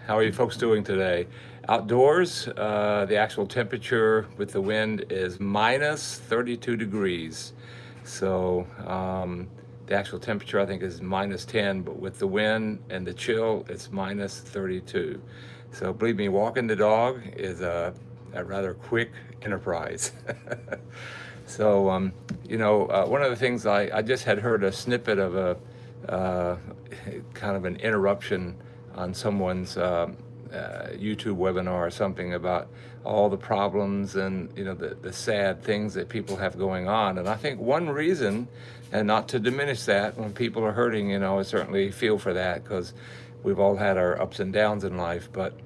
How are you folks doing today? Outdoors, the actual temperature with the wind is minus 32 degrees. So the actual temperature I think is minus 10, but with the wind and the chill, it's minus 32. So believe me, walking the dog is a rather quick enterprise. So, one of the things I just had heard a snippet of a uh, kind of an interruption on someone's YouTube webinar or something about all the problems and the sad things that people have going on. And I think one reason, and not to diminish that, when people are hurting, I certainly feel for that because we've all had our ups and downs in life. But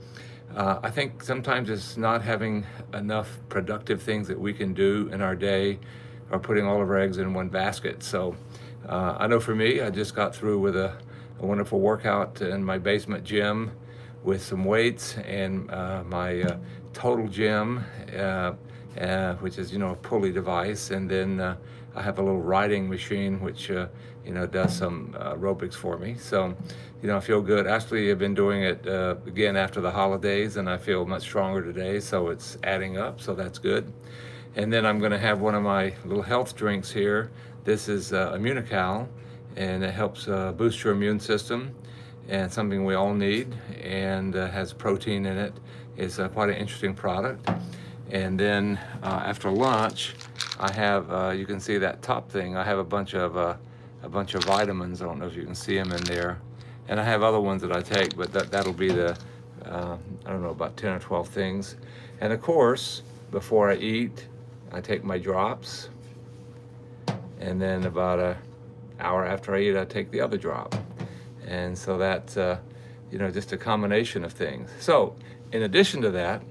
I think sometimes it's not having enough productive things that we can do in our day or putting all of our eggs in one basket. So I know for me, I just got through with a wonderful workout in my basement gym with some weights and my total gym, which is, a pulley device. And then I have a little riding machine, which, does some aerobics for me. So, I feel good. Actually, I've been doing it again after the holidays, and I feel much stronger today. So it's adding up. So that's good. And then I'm going to have one of my little health drinks here. This is Immunical, and it helps boost your immune system, and something we all need, and has protein in it. It's quite an interesting product. And then after lunch, I have you can see that top thing. I have a bunch of vitamins. I don't know if you can see them in there, and I have other ones that I take, but that'll be the I don't know, about 10 or 12 things. And of course, before I eat, I take my drops, and then about an hour after I eat, I take the other drop. And so that's just a combination of things. So in addition to that,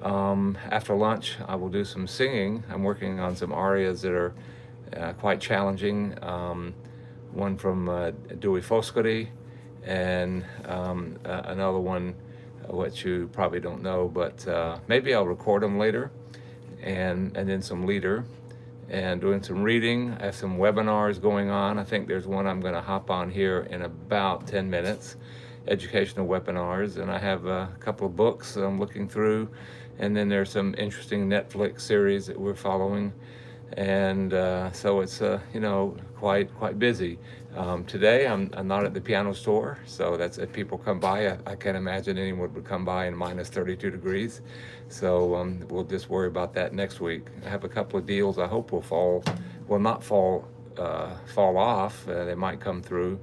after lunch, I will do some singing. I'm working on some arias that are quite challenging. One from Dewey Foscari, and another one, which you probably don't know, but maybe I'll record them later, and then some leader, and doing some reading. I have some webinars going on. I think there's one I'm going to hop on here in about 10 minutes, educational webinars, and I have a couple of books that I'm looking through, and then there's some interesting Netflix series that we're following, and so it's quite busy. Today I'm not at the piano store, so that's if people come by. I can't imagine anyone would come by in minus 32 degrees. So we'll just worry about that next week. I have a couple of deals I hope will not fall off. They might come through,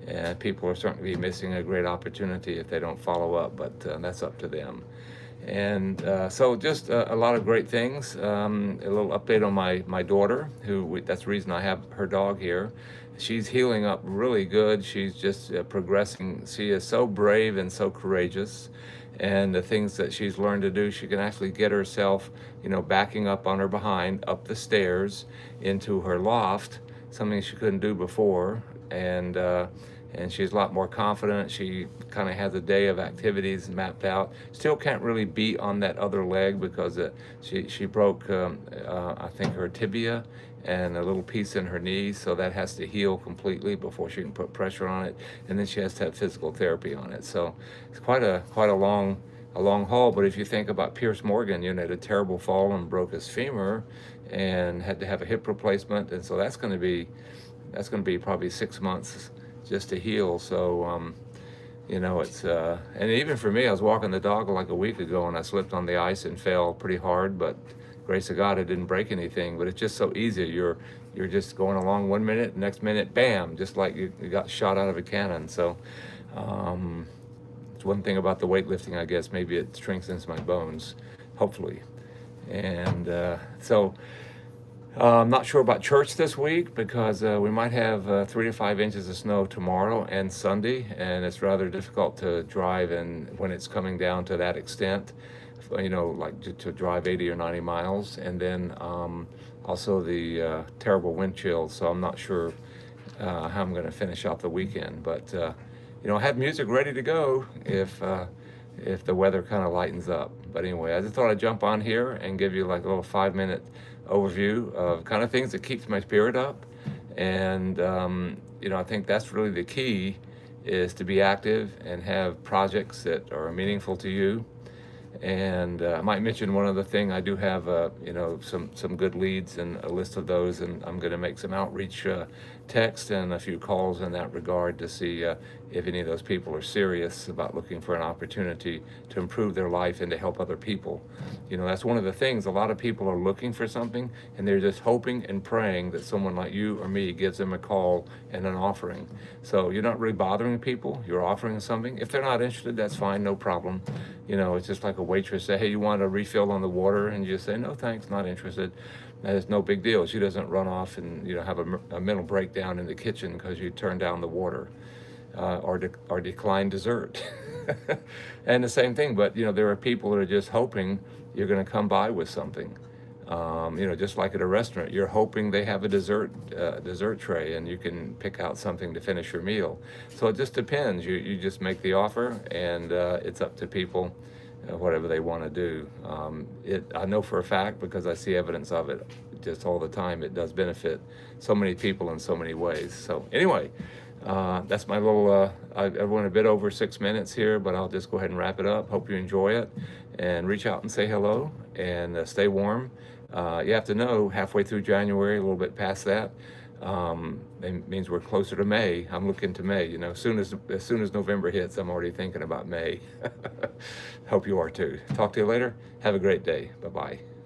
and people are certainly missing a great opportunity if they don't follow up, but that's up to them. And so just a lot of great things. A little update on my daughter, that's the reason I have her dog here. She's healing up really good. She's just progressing. She is so brave and so courageous. And the things that she's learned to do, she can actually get herself, backing up on her behind, up the stairs into her loft, something she couldn't do before. And she's a lot more confident. She kind of has a day of activities mapped out. Still can't really beat on that other leg because she broke, I think, her tibia and a little piece in her knee, so that has to heal completely before she can put pressure on it. And then she has to have physical therapy on it. So it's quite a long haul. But if you think about Pierce Morgan, had a terrible fall and broke his femur and had to have a hip replacement, and so that's going to be probably 6 months just to heal. So it's and even for me, I was walking the dog like a week ago and I slipped on the ice and fell pretty hard, but grace of God, I didn't break anything. But it's just so easy. You're just going along 1 minute, next minute, bam, just like you got shot out of a cannon. So it's one thing about the weightlifting, I guess. Maybe it strengthens my bones, hopefully. And so I'm not sure about church this week because we might have 3 to 5 inches of snow tomorrow and Sunday, and it's rather difficult to drive and when it's coming down to that extent, like to drive 80 or 90 miles, and then also the terrible wind chill. So I'm not sure how I'm going to finish off the weekend, but have music ready to go if the weather kind of lightens up. But anyway, I just thought I'd jump on here and give you like a little 5-minute overview of kind of things that keeps my spirit up. And I think that's really the key is to be active and have projects that are meaningful to you. And I might mention one other thing. I do have, some good leads and a list of those, and I'm going to make some outreach text and a few calls in that regard to see if any of those people are serious about looking for an opportunity to improve their life and to help other people. That's one of the things. A lot of people are looking for something, and they're just hoping and praying that someone like you or me gives them a call and an offering. So you're not really bothering people. You're offering something. If they're not interested, that's fine, no problem. It's just like a waitress say, hey, you want a refill on the water? And you just say, no, thanks, not interested. That's no big deal. She doesn't run off and have a mental breakdown in the kitchen because you turned down the water or decline dessert. And the same thing, but there are people that are just hoping you're going to come by with something. Just like at a restaurant, you're hoping they have a dessert tray and you can pick out something to finish your meal. So it just depends. You just make the offer, and it's up to people, whatever they want to do. I know for a fact, because I see evidence of it just all the time, it does benefit so many people in so many ways. So anyway, that's my little, I went a bit over 6 minutes here, but I'll just go ahead and wrap it up. Hope you enjoy it, and reach out and say hello, and stay warm. You have to know, halfway through January, a little bit past that, it means we're closer to May. I'm looking to May. As soon as November hits, I'm already thinking about May. Hope you are too. Talk to you later. Have a great day. Bye-bye.